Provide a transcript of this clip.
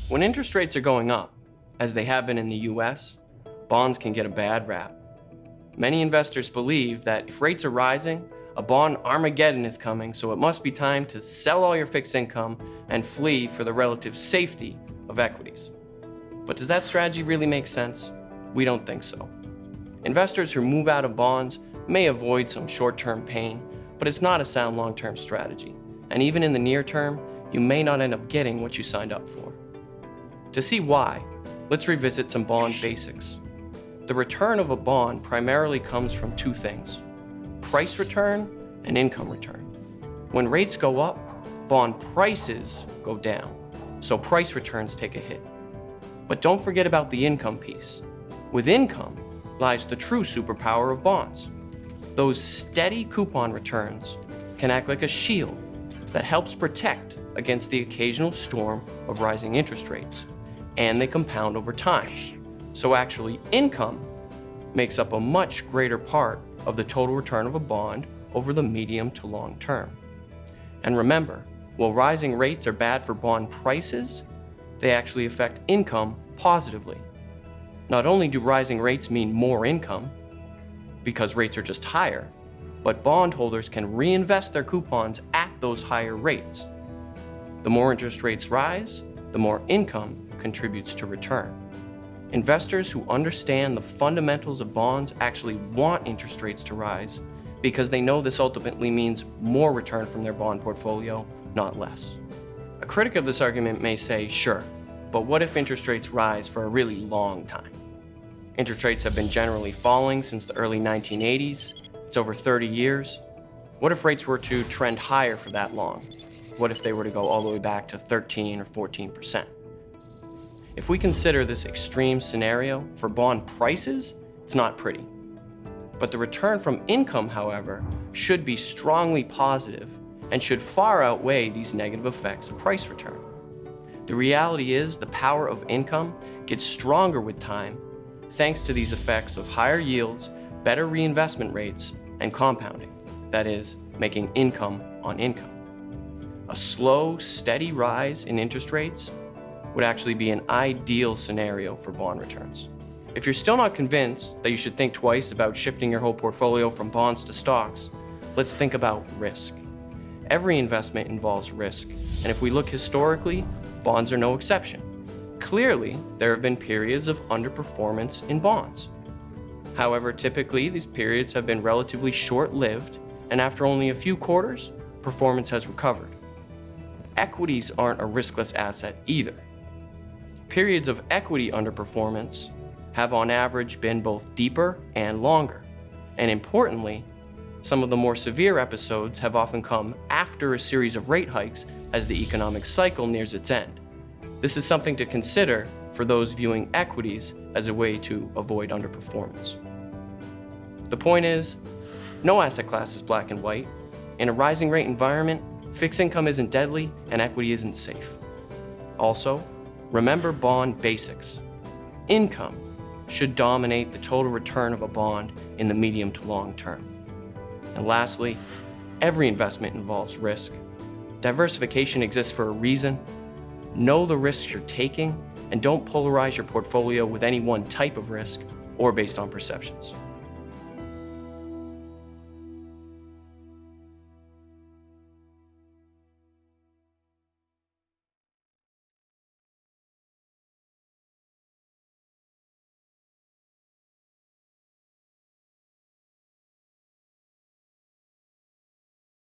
When interest rates are going up, as they have been in the US, bonds can get a bad rap. Many investors believe that if rates are rising, a bond Armageddon is coming, so it must be time to sell all your fixed income and flee for the relative safety of equities. But does that strategy really make sense? We don't think so. Investors who move out of bonds may avoid some short-term pain, but it's not a sound long-term strategy. And even in the near term, you may not end up getting what you signed up for. To see why, let's revisit some bond basics. The return of a bond primarily comes from two things: price return and income return. When rates go up, bond prices go down, so price returns take a hit. But don't forget about the income piece. With income lies the true superpower of bonds. Those steady coupon returns can act like a shield that helps protect against the occasional storm of rising interest rates, and they compound over time. So actually, income makes up a much greater part of the total return of a bond over the medium to long term. And remember, while rising rates are bad for bond prices, they actually affect income positively. Not only do rising rates mean more income, because rates are just higher, but bondholders can reinvest their coupons at those higher rates. The more interest rates rise, the more income contributes to return. Investors who understand the fundamentals of bonds actually want interest rates to rise because they know this ultimately means more return from their bond portfolio, not less. A critic of this argument may say, sure, but what if interest rates rise for a really long time? Interest rates have been generally falling since the early 1980s. It's over 30 years. What if rates were to trend higher for that long? What if they were to go all the way back to 13 or 14%? If we consider this extreme scenario for bond prices, it's not pretty. But the return from income, however, should be strongly positive and should far outweigh these negative effects of price return. The reality is the power of income gets stronger with time thanks to these effects of higher yields, better reinvestment rates, and compounding, that is, making income on income. A slow, steady rise in interest rates would actually be an ideal scenario for bond returns. If you're still not convinced that you should think twice about shifting your whole portfolio from bonds to stocks, let's think about risk. Every investment involves risk, and if we look historically, bonds are no exception. Clearly, there have been periods of underperformance in bonds. However, typically these periods have been relatively short-lived, and after only a few quarters, performance has recovered. Equities aren't a riskless asset either. Periods of equity underperformance have on average been both deeper and longer. And importantly, some of the more severe episodes have often come after a series of rate hikes as the economic cycle nears its end. This is something to consider for those viewing equities as a way to avoid underperformance. The point is, no asset class is black and white. In a rising rate environment, fixed income isn't deadly and equity isn't safe. Also, remember bond basics. Income should dominate the total return of a bond in the medium to long term. And lastly, every investment involves risk. Diversification exists for a reason. Know the risks you're taking and don't polarize your portfolio with any one type of risk or based on perceptions.